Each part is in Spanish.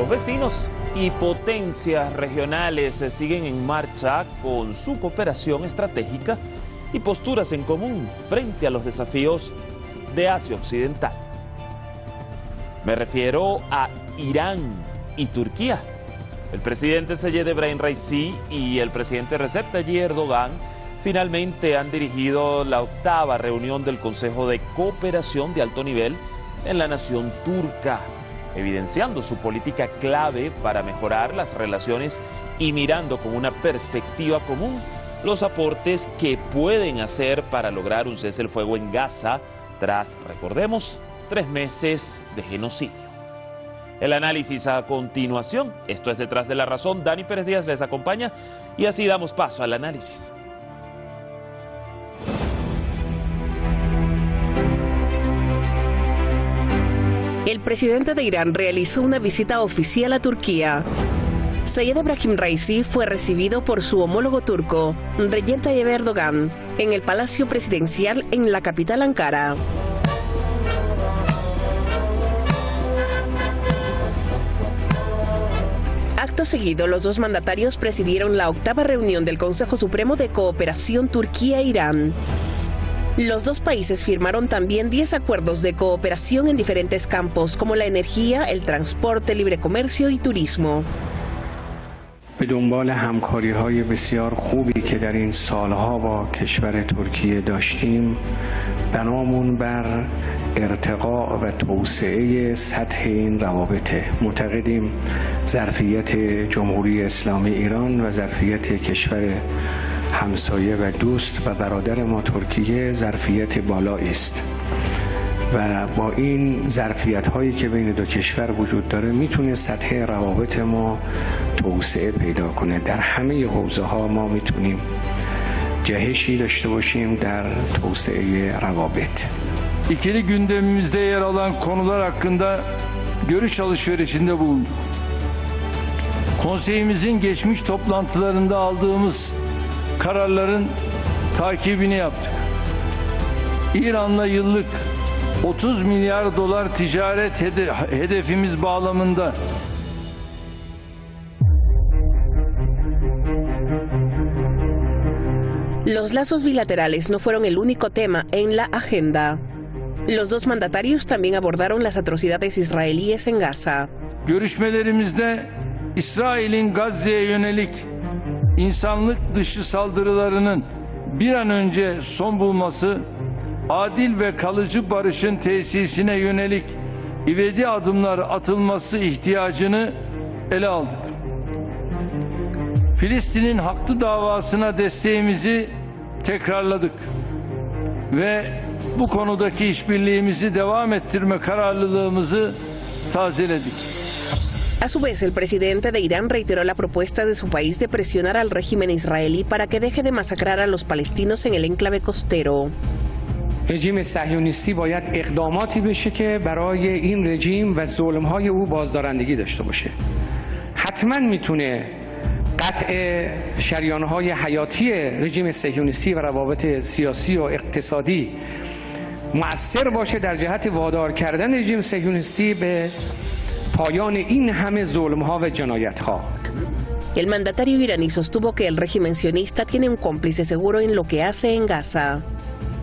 Los vecinos y potencias regionales siguen en marcha con su cooperación estratégica y posturas en común frente a los desafíos de Asia Occidental. Me refiero a Irán y Turquía. El presidente Seyed Ebrahim Raisi y el presidente Recep Tayyip Erdogan finalmente han dirigido la 8ª reunión del Consejo de Cooperación de Alto Nivel en la nación turca, evidenciando su política clave para mejorar las relaciones y mirando con una perspectiva común los aportes que pueden hacer para lograr un cese el fuego en Gaza tras, recordemos, 3 meses de genocidio. El análisis a continuación, esto es Detrás de la Razón. Dani Pérez Díaz les acompaña y así damos paso al análisis. El presidente de Irán realizó una visita oficial a Turquía. Seyed Ebrahim Raisi fue recibido por su homólogo turco, Recep Tayyip Erdogan, en el Palacio Presidencial en la capital Ankara. Acto seguido, los dos mandatarios presidieron la 8ª reunión del Consejo Supremo de Cooperación Turquía-Irán. Los dos países firmaron también 10 acuerdos de cooperación en diferentes campos, como la energía, el transporte, libre comercio y turismo. به دنبال همکاری‌های بسیار خوبی که در این سالها با کشور ترکیه داشتیم، بنامون بر ارتقاء و توسعه سطح این روابطه. معتقدیم ظرفیت جمهوری اسلامی ایران و ظرفیت کشور همسایه و دوست و برادر ما ترکیه ظرفیت بالایی است و با این ظرفیت هایی که بین دو کشور وجود داره میتونه سطح روابط ما توسعه پیدا کنه. در همه حوزه ها ما میتونیم جهشی داشته باشیم در توسعه روابط. İkili gündemimizde yer alan konular hakkında görüş alışverişinde bulunduk. Konseyimizin geçmiş toplantılarında aldığımız kararların takibini yaptık. İran'la yıllık 30 milyar dolar ticaret hedefimiz bağlamında Los lazos bilaterales no fueron el único tema en la agenda. Los dos mandatarios también abordaron las atrocidades israelíes en Gaza. Görüşmelerimizde İsrail'in Gazze'ye yönelik insanlık dışı saldırılarının bir an önce son bulması, adil ve kalıcı barışın tesisine yönelik ivedi adımlar atılması ihtiyacını ele aldık. Filistin'in haklı davasına desteğimizi tekrarladık ve bu konudaki işbirliğimizi devam ettirme kararlılığımızı tazeledik. A su vez, el presidente de Irán reiteró la propuesta de su país de presionar al régimen israelí para que deje de masacrar a los palestinos en el enclave costero. رژیم صهیونیستی باید اقداماتی بشه که برای این رژیم و ظلم‌های او بازدارندگی داشته باشه. حتما میتونه قطع شریان‌های حیاتی رژیم صهیونیستی و روابط سیاسی و اقتصادی مؤثر باشه در جهت وادار کردن رژیم صهیونیستی به پایان این همه ظلم‌ها و جنایت‌ها. El mandatario iraní sostuvo que el régimen sionista tiene un cómplice seguro en lo que hace en Gaza.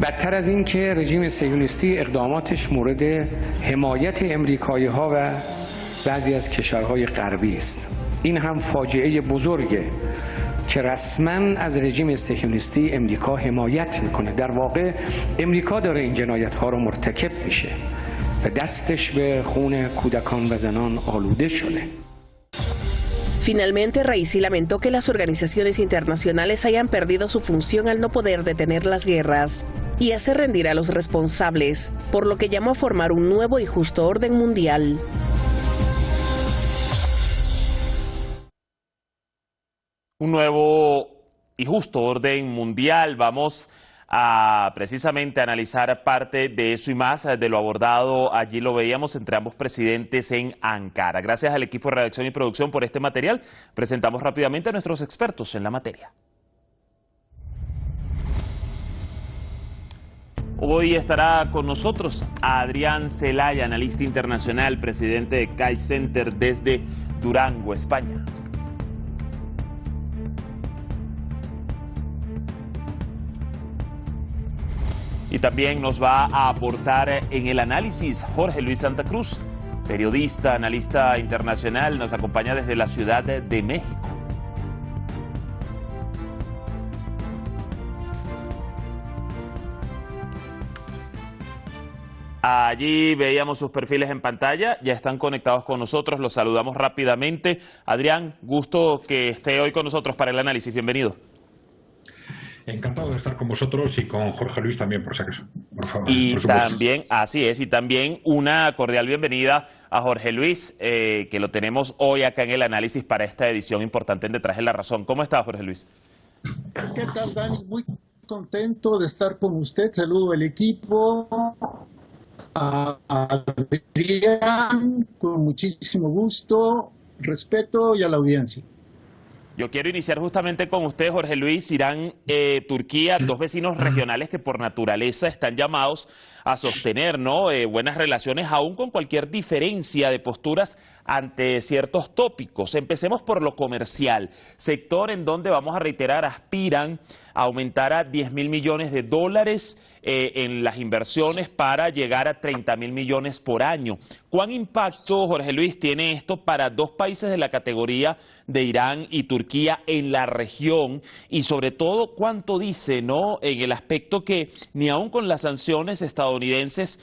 بدتر از این که رژیم صهیونیستی اقداماتش مورد حمایت امریکایی‌ها و بعضی از کشورهای غربی است. این هم فاجعه بزرگه که رسما از رژیم صهیونیستی امریکا حمایت میکنه. در واقع امریکا داره این جنایت‌ها رو مرتکب میشه و دستش به خون کودکان و زنان آلوده شده. Finalmente, Raisi lamentó que las organizaciones internacionales hayan perdido su función al no poder detener las guerras y hacer rendir a los responsables, por lo que llamó a formar un nuevo y justo orden mundial. Un nuevo y justo orden mundial. Vamos a precisamente analizar parte de eso y más de lo abordado. Allí lo veíamos entre ambos presidentes en Ankara. Gracias al equipo de redacción y producción por este material. Presentamos rápidamente a nuestros expertos en la materia. Hoy estará con nosotros Adrián Celaya, analista internacional, presidente de CAI Center desde Durango, España. Y también nos va a aportar en el análisis Jorge Luis Santa Cruz, periodista, analista internacional, nos acompaña desde la Ciudad de México. Allí veíamos sus perfiles en pantalla, ya están conectados con nosotros, los saludamos rápidamente. Adrián, gusto que esté hoy con nosotros para el análisis, bienvenido. Encantado de estar con vosotros y con Jorge Luis también, por si acaso. Por favor, y por también, así es, y también una cordial bienvenida a Jorge Luis, que lo tenemos hoy acá en el análisis para esta edición importante en Detrás de la Razón. ¿Cómo está, Jorge Luis? ¿Qué tal, Dani? Muy contento de estar con usted. Saludo al equipo, a Adrián, con muchísimo gusto, respeto y a la audiencia. Yo quiero iniciar justamente con usted, Jorge Luis. Irán, Turquía, dos vecinos regionales que por naturaleza están llamados a sostener, ¿no?, buenas relaciones, aún con cualquier diferencia de posturas ante ciertos tópicos. Empecemos por lo comercial, sector en donde, vamos a reiterar, aspiran a aumentar a 10.000 millones de dólares en las inversiones para llegar a 30.000 millones por año. ¿Cuán impacto, Jorge Luis, tiene esto para dos países de la categoría de Irán y Turquía en la región? Y sobre todo, ¿cuánto dice, no, en el aspecto que ni aún con las sanciones estadounidenses,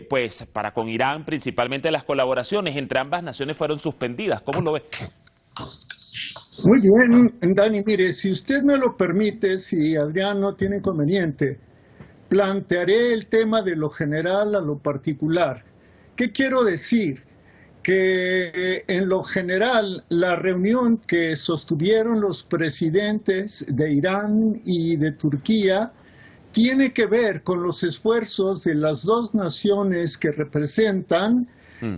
pues para con Irán, principalmente las colaboraciones entre ambas naciones fueron suspendidas? ¿Cómo lo ve? Muy bien, Dani, mire, si usted me lo permite, si Adrián no tiene inconveniente, plantearé el tema de lo general a lo particular. ¿Qué quiero decir? Que en lo general la reunión que sostuvieron los presidentes de Irán y de Turquía tiene que ver con los esfuerzos de las dos naciones que representan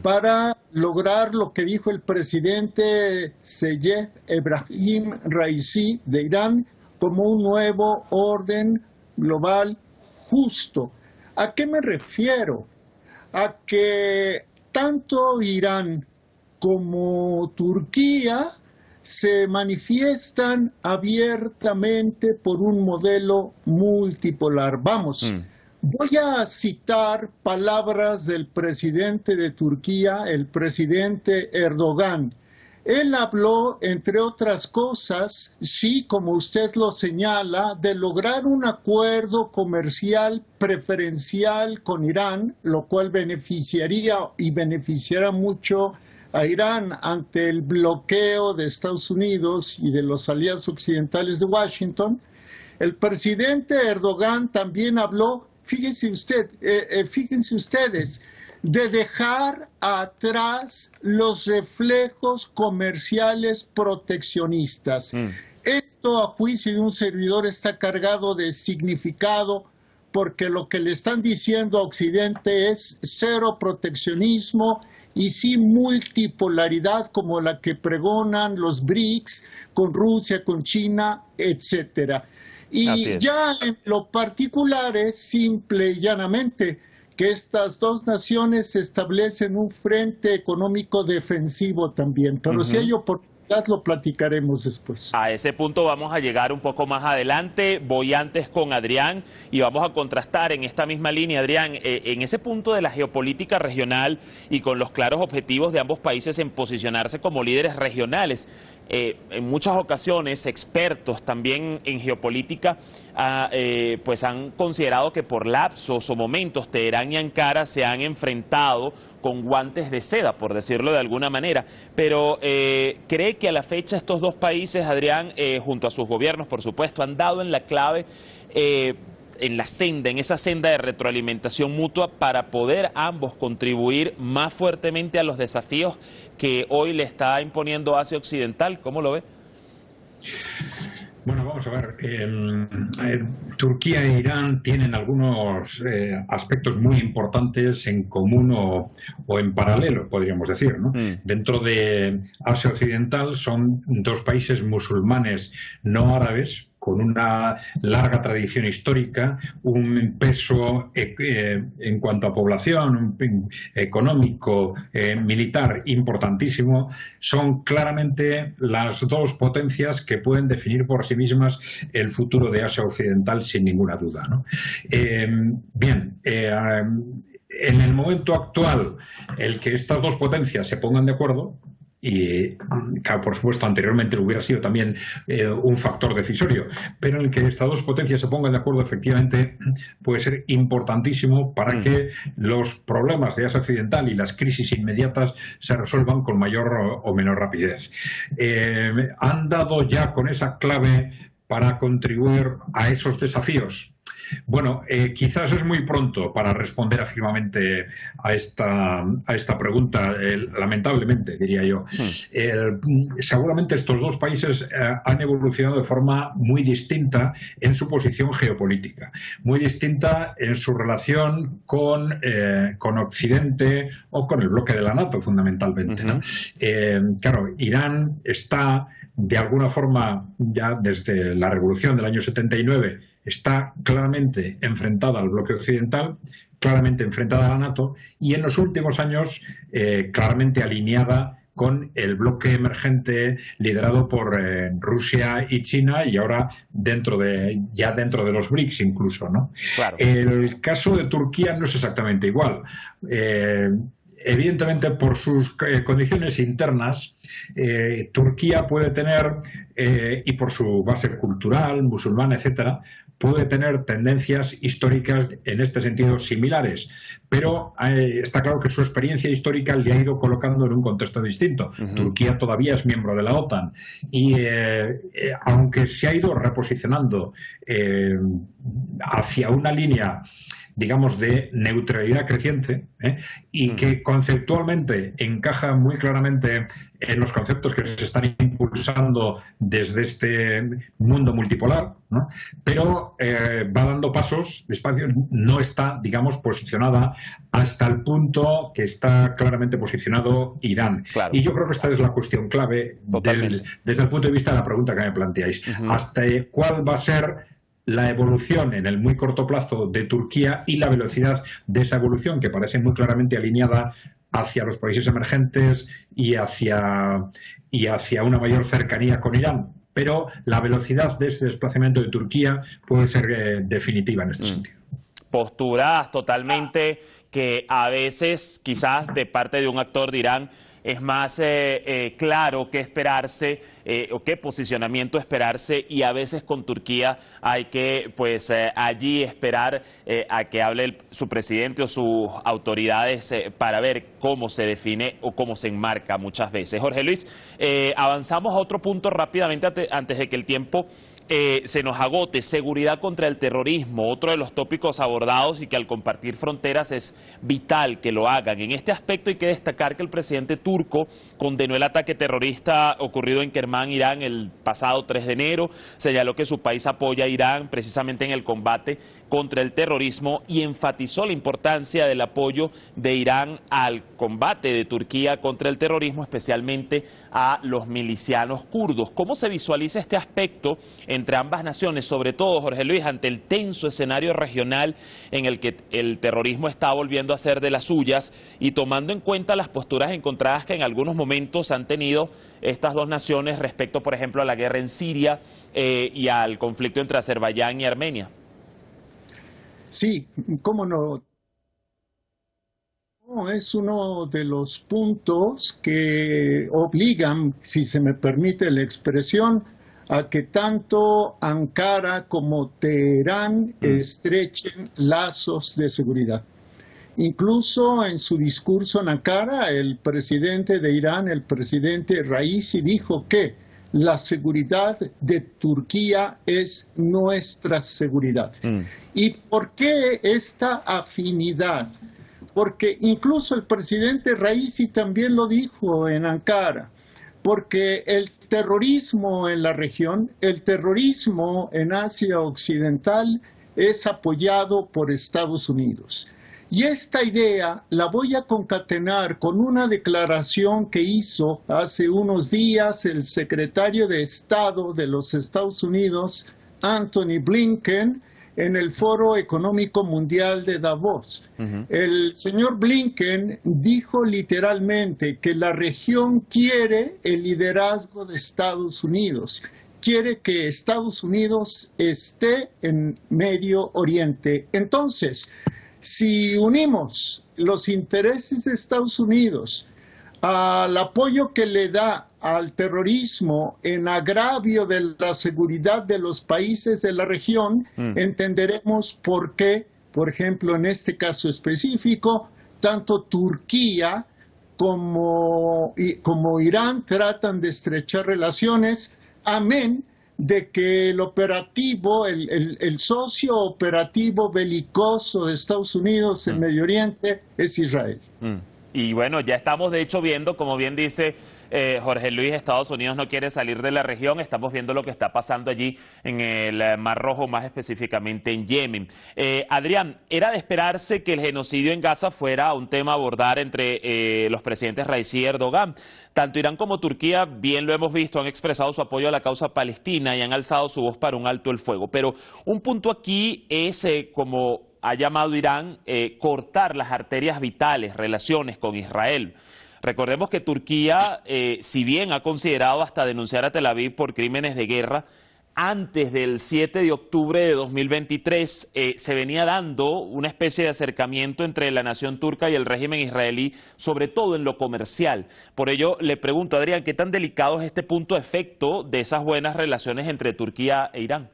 para lograr lo que dijo el presidente Recep Ebrahim Raisi de Irán como un nuevo orden global justo. ¿A qué me refiero? A que tanto Irán como Turquía se manifiestan abiertamente por un modelo multipolar. Vamos, voy a citar palabras del presidente de Turquía, el presidente Erdogan. Él habló, entre otras cosas, sí, como usted lo señala, de lograr un acuerdo comercial preferencial con Irán, lo cual beneficiaría y beneficiará mucho a Irán ante el bloqueo de Estados Unidos y de los aliados occidentales de Washington. El presidente Erdogan también habló, fíjense ustedes, de dejar atrás los reflejos comerciales proteccionistas. Esto, a juicio de un servidor, está cargado de significado, porque lo que le están diciendo a Occidente es cero proteccionismo y sí multipolaridad como la que pregonan los BRICS con Rusia, con China, etcétera. Y ya en lo particular es simple y llanamente que estas dos naciones establecen un frente económico defensivo también, pero si hay oportunidad lo platicaremos después. A ese punto vamos a llegar un poco más adelante. Voy antes con Adrián y vamos a contrastar en esta misma línea, Adrián, en ese punto de la geopolítica regional y con los claros objetivos de ambos países en posicionarse como líderes regionales. En muchas ocasiones expertos también en geopolítica pues han considerado que por lapsos o momentos Teherán y Ankara se han enfrentado con guantes de seda, por decirlo de alguna manera, pero ¿cree que a la fecha estos dos países, Adrián, junto a sus gobiernos, por supuesto, han dado en la clave en esa senda de retroalimentación mutua para poder ambos contribuir más fuertemente a los desafíos que hoy le está imponiendo Asia Occidental? ¿Cómo lo ve? Bueno, vamos a ver. Turquía e Irán tienen algunos aspectos muy importantes en común o en paralelo, podríamos decir, ¿no? Dentro de Asia Occidental son dos países musulmanes no árabes, con una larga tradición histórica, un peso en cuanto a población, económico, militar importantísimo, son claramente las dos potencias que pueden definir por sí mismas el futuro de Asia Occidental sin ninguna duda, ¿no? En el momento actual, el que estas dos potencias se pongan de acuerdo, y claro, por supuesto anteriormente hubiera sido también un factor decisorio, pero en el que estas dos potencias se pongan de acuerdo efectivamente puede ser importantísimo para que los problemas de Asia Occidental y las crisis inmediatas se resuelvan con mayor o menor rapidez. ¿Han dado ya con esa clave para contribuir a esos desafíos? Bueno, quizás es muy pronto para responder afirmativamente a esta pregunta, lamentablemente, diría yo. Seguramente estos dos países han evolucionado de forma muy distinta en su posición geopolítica, muy distinta en su relación con Occidente o con el bloque de la NATO, fundamentalmente, ¿no? Claro, Irán está, de alguna forma, ya desde la revolución del año 79, está claramente enfrentada al bloque occidental, claramente enfrentada a la NATO y en los últimos años claramente alineada con el bloque emergente liderado por Rusia y China y ahora dentro de los BRICS incluso, ¿no? Claro. El caso de Turquía no es exactamente igual. Evidentemente, por sus condiciones internas, Turquía puede tener, y por su base cultural, musulmana, etcétera, puede tener tendencias históricas en este sentido similares, pero está claro que su experiencia histórica le ha ido colocando en un contexto distinto. Turquía todavía es miembro de la OTAN y aunque se ha ido reposicionando hacia una línea, digamos, de neutralidad creciente, y que conceptualmente encaja muy claramente en los conceptos que se están impulsando desde este mundo multipolar, ¿no? Pero va dando pasos despacio, no está, digamos, posicionada hasta el punto que está claramente posicionado Irán. Claro. Y yo creo que esta es la cuestión clave desde el punto de vista de la pregunta que me planteáis. ¿Hasta cuál va a ser la evolución en el muy corto plazo de Turquía y la velocidad de esa evolución, que parece muy claramente alineada hacia los países emergentes y hacia una mayor cercanía con Irán? Pero la velocidad de ese desplazamiento de Turquía puede ser definitiva en este sentido. Posturas totalmente que a veces, quizás de parte de un actor de Irán, es más claro qué esperarse o qué posicionamiento esperarse, y a veces con Turquía hay que allí esperar a que hable su presidente o sus autoridades para ver cómo se define o cómo se enmarca muchas veces. Jorge Luis, avanzamos a otro punto rápidamente antes de que el tiempo se nos agote. Seguridad contra el terrorismo, otro de los tópicos abordados y que al compartir fronteras es vital que lo hagan. En este aspecto hay que destacar que el presidente turco condenó el ataque terrorista ocurrido en Kermán, Irán, el pasado 3 de enero. Señaló que su país apoya a Irán precisamente en el combate contra el terrorismo y enfatizó la importancia del apoyo de Irán al combate de Turquía contra el terrorismo, especialmente a los milicianos kurdos. ¿Cómo se visualiza este aspecto entre ambas naciones, sobre todo, Jorge Luis, ante el tenso escenario regional en el que el terrorismo está volviendo a ser de las suyas y tomando en cuenta las posturas encontradas que en algunos momentos han tenido estas dos naciones respecto, por ejemplo, a la guerra en Siria y al conflicto entre Azerbaiyán y Armenia? Sí, cómo no. Es uno de los puntos que obligan, si se me permite la expresión, a que tanto Ankara como Teherán estrechen lazos de seguridad. Incluso en su discurso en Ankara, el presidente de Irán, el presidente Raisi, dijo que la seguridad de Turquía es nuestra seguridad. ¿Y por qué esta afinidad? Porque incluso el presidente Raisi también lo dijo en Ankara, porque el terrorismo en la región, el terrorismo en Asia Occidental es apoyado por Estados Unidos. Y esta idea la voy a concatenar con una declaración que hizo hace unos días el secretario de Estado de los Estados Unidos, Anthony Blinken en el Foro Económico Mundial de Davos. El señor Blinken dijo literalmente que la región quiere el liderazgo de Estados Unidos, quiere que Estados Unidos esté en Medio Oriente. Entonces, si unimos los intereses de Estados Unidos al apoyo que le da al terrorismo en agravio de la seguridad de los países de la región, entenderemos por qué, por ejemplo, en este caso específico, tanto Turquía como Irán tratan de estrechar relaciones, amén de que el operativo, el socio operativo belicoso de Estados Unidos en Medio Oriente es Israel. Y bueno, ya estamos de hecho viendo, como bien dice Jorge Luis, Estados Unidos no quiere salir de la región. Estamos viendo lo que está pasando allí en el Mar Rojo, más específicamente en Yemen. Adrián, era de esperarse que el genocidio en Gaza fuera un tema a abordar entre los presidentes Raisi y Erdogan. Tanto Irán como Turquía, bien lo hemos visto, han expresado su apoyo a la causa palestina y han alzado su voz para un alto el fuego. Pero un punto aquí es, como ha llamado Irán, cortar las arterias vitales, relaciones con Israel. Recordemos que Turquía, si bien ha considerado hasta denunciar a Tel Aviv por crímenes de guerra, antes del 7 de octubre de 2023 se venía dando una especie de acercamiento entre la nación turca y el régimen israelí, sobre todo en lo comercial. Por ello, le pregunto, Adrián, ¿qué tan delicado es este punto de efecto de esas buenas relaciones entre Turquía e Irán?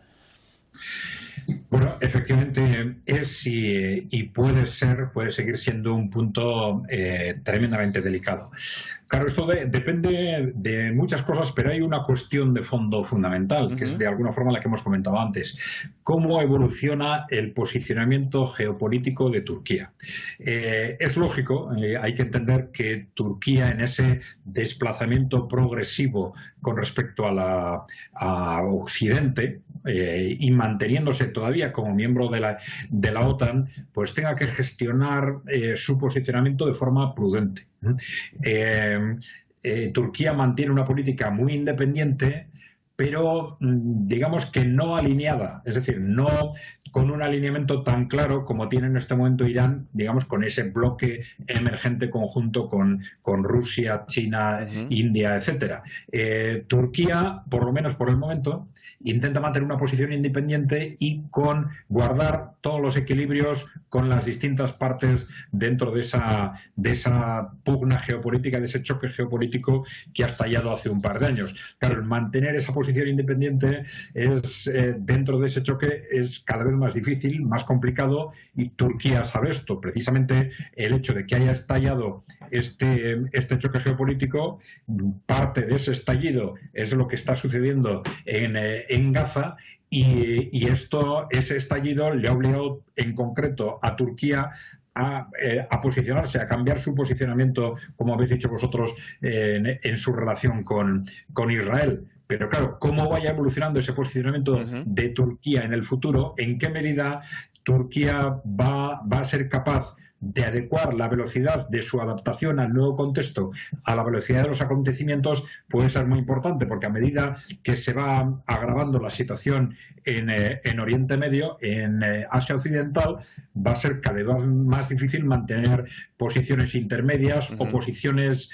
Bueno, efectivamente es y puede seguir siendo un punto tremendamente delicado. Claro, esto depende de muchas cosas, pero hay una cuestión de fondo fundamental, que es de alguna forma la que hemos comentado antes. ¿Cómo evoluciona el posicionamiento geopolítico de Turquía? Es lógico, hay que entender que Turquía, en ese desplazamiento progresivo con respecto a Occidente, y manteniéndose todavía como miembro de la OTAN, pues tenga que gestionar su posicionamiento de forma prudente. Turquía mantiene una política muy independiente, pero digamos que no alineada, es decir, no con un alineamiento tan claro como tiene en este momento Irán, digamos, con ese bloque emergente conjunto con Rusia, China, India, etcétera. Turquía, por lo menos por el momento, intenta mantener una posición independiente y guardar todos los equilibrios con las distintas partes dentro de esa pugna geopolítica, de ese choque geopolítico que ha estallado hace un par de años. Claro, el mantener esa posición independiente dentro de ese choque es cada vez más difícil, más complicado, y Turquía sabe esto. Precisamente el hecho de que haya estallado este choque geopolítico, parte de ese estallido es lo que está sucediendo en Gaza, y ese estallido le ha obligado en concreto a Turquía a posicionarse, a cambiar su posicionamiento, como habéis dicho vosotros, en su relación con Israel. Pero claro, ¿cómo vaya evolucionando ese posicionamiento de Turquía en el futuro? ¿En qué medida Turquía va a ser capaz de adecuar la velocidad de su adaptación al nuevo contexto a la velocidad de los acontecimientos? Puede ser muy importante, porque a medida que se va agravando la situación en Oriente Medio, en Asia Occidental, va a ser cada vez más difícil mantener posiciones intermedias o posiciones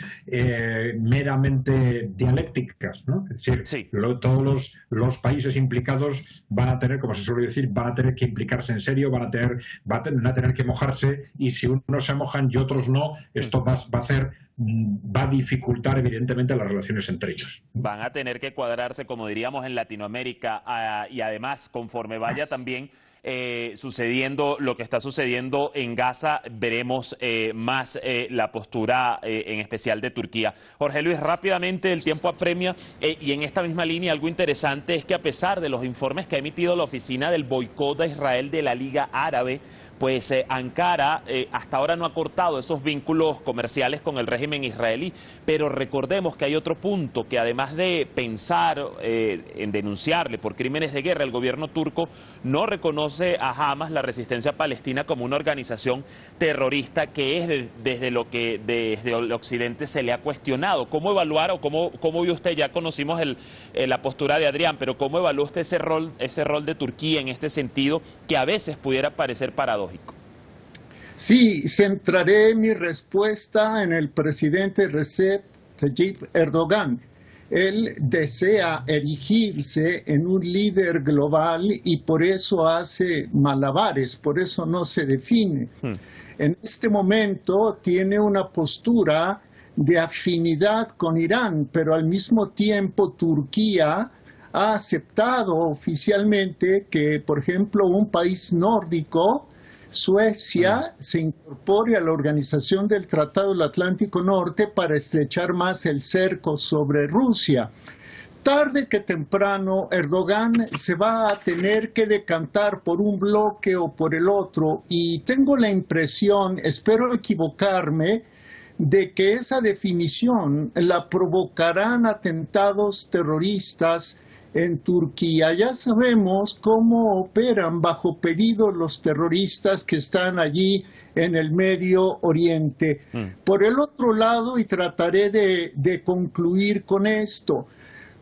meramente dialécticas, ¿no? Es decir, todos los países implicados van a tener, como se suele decir, van a tener que implicarse en serio, van a tener que mojarse, y si unos se mojan y otros no, esto va a dificultar evidentemente las relaciones entre ellos. Van a tener que cuadrarse, como diríamos en Latinoamérica, y además, conforme vaya también sucediendo lo que está sucediendo en Gaza, veremos más la postura en especial de Turquía. Jorge Luis, rápidamente, el tiempo apremia, y en esta misma línea algo interesante es que, a pesar de los informes que ha emitido la oficina del boicot a Israel de la Liga Árabe, pues Ankara hasta ahora no ha cortado esos vínculos comerciales con el régimen israelí. Pero recordemos que hay otro punto, que además de pensar en denunciarle por crímenes de guerra, el gobierno turco no reconoce reconoce a Hamas, la resistencia palestina, como una organización terrorista que es desde lo que desde el occidente se le ha cuestionado. ¿Cómo evaluar o cómo vio usted? Ya conocimos la postura de Adrián, pero ¿cómo evalúa usted ese rol de Turquía en este sentido que a veces pudiera parecer paradójico? Sí, centraré mi respuesta en el presidente Recep Tayyip Erdogan. Él desea erigirse en un líder global y por eso hace malabares, por eso no se define. En este momento tiene una postura de afinidad con Irán, pero al mismo tiempo Turquía ha aceptado oficialmente que, por ejemplo, un país nórdico, Suecia, se incorpore a la Organización del Tratado del Atlántico Norte para estrechar más el cerco sobre Rusia. Tarde que temprano, Erdogan se va a tener que decantar por un bloque o por el otro, y tengo la impresión, espero equivocarme, de que esa definición la provocarán atentados terroristas en Turquía. Ya sabemos cómo operan bajo pedido los terroristas que están allí en el Medio Oriente. Por el otro lado, y trataré de concluir con esto,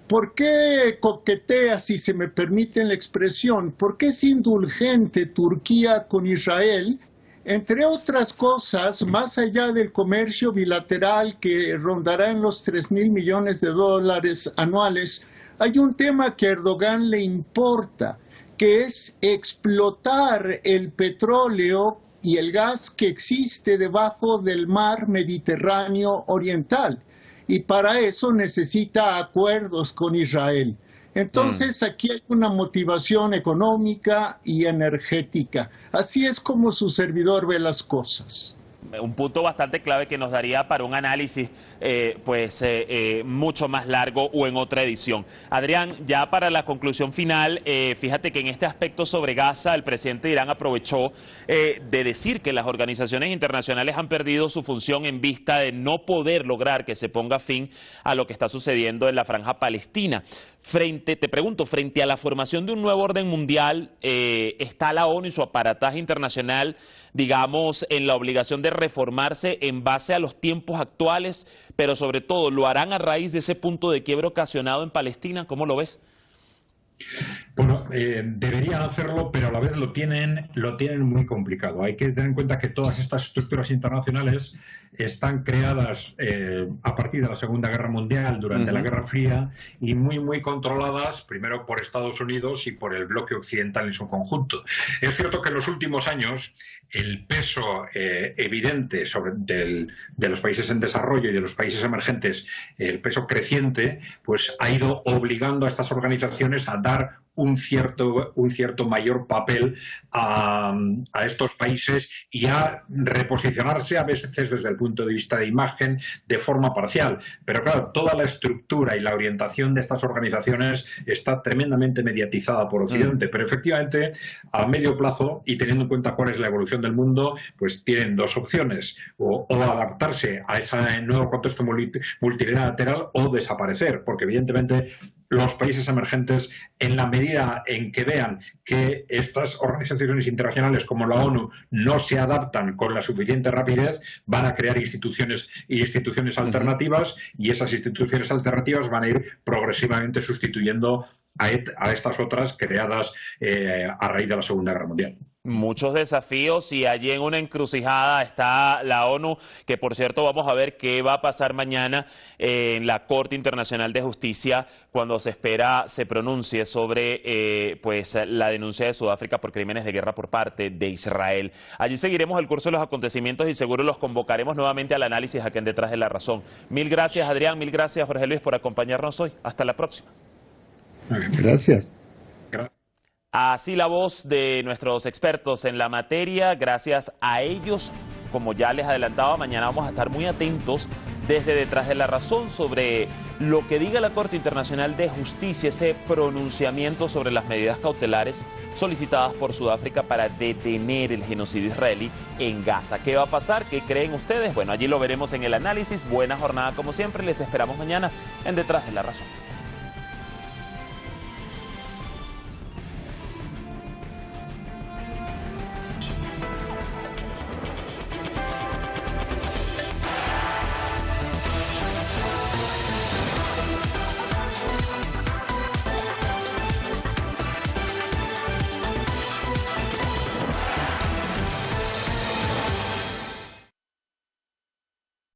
¿por qué coquetea, si se me permite la expresión, por qué es indulgente Turquía con Israel? Entre otras cosas, más allá del comercio bilateral que rondará en los 3.000 millones de dólares anuales, hay un tema que a Erdogan le importa, que es explotar el petróleo y el gas que existe debajo del mar Mediterráneo Oriental. Y para eso necesita acuerdos con Israel. Entonces aquí hay una motivación económica y energética. Así es como su servidor ve las cosas. Un punto bastante clave que nos daría para un análisis mucho más largo o en otra edición. Adrián, ya para la conclusión final, fíjate que en este aspecto sobre Gaza, el presidente de Irán aprovechó de decir que las organizaciones internacionales han perdido su función en vista de no poder lograr que se ponga fin a lo que está sucediendo en la franja palestina. Te pregunto, frente a la formación de un nuevo orden mundial, ¿está la ONU y su aparataje internacional, digamos, en la obligación de reformarse en base a los tiempos actuales, pero sobre todo, lo harán a raíz de ese punto de quiebre ocasionado en Palestina? ¿Cómo lo ves? Bueno, deberían hacerlo, pero a la vez lo tienen muy complicado. Hay que tener en cuenta que todas estas estructuras internacionales están creadas a partir de la Segunda Guerra Mundial, durante la Guerra Fría, y muy controladas primero por Estados Unidos y por el bloque occidental en su conjunto. Es cierto que en los últimos años el peso evidente de los países en desarrollo y de los países emergentes, el peso creciente, pues ha ido obligando a estas organizaciones a dar un cierto mayor papel a estos países y a reposicionarse a veces desde el punto de vista de imagen de forma parcial. Pero claro, toda la estructura y la orientación de estas organizaciones está tremendamente mediatizada por Occidente. Pero efectivamente, a medio plazo, y teniendo en cuenta cuál es la evolución del mundo, pues tienen dos opciones: o adaptarse a ese nuevo contexto multilateral o desaparecer, porque evidentemente los países emergentes, en la medida en que vean que estas organizaciones internacionales como la ONU no se adaptan con la suficiente rapidez, van a crear instituciones alternativas, y esas instituciones alternativas van a ir progresivamente sustituyendo a estas otras creadas a raíz de la Segunda Guerra Mundial. Muchos desafíos, y allí en una encrucijada está la ONU, que por cierto vamos a ver qué va a pasar mañana en la Corte Internacional de Justicia cuando se espera se pronuncie sobre la denuncia de Sudáfrica por crímenes de guerra por parte de Israel. Allí seguiremos el curso de los acontecimientos y seguro los convocaremos nuevamente al análisis aquí en Detrás de la Razón. Mil gracias, Adrián, mil gracias, Jorge Luis, por acompañarnos hoy. Hasta la próxima. Gracias. Así la voz de nuestros expertos en la materia. Gracias a ellos, como ya les adelantaba, mañana vamos a estar muy atentos desde Detrás de la Razón sobre lo que diga la Corte Internacional de Justicia, ese pronunciamiento sobre las medidas cautelares solicitadas por Sudáfrica para detener el genocidio israelí en Gaza. ¿Qué va a pasar? ¿Qué creen ustedes? Bueno, allí lo veremos en el análisis. Buena jornada como siempre. Les esperamos mañana en Detrás de la Razón.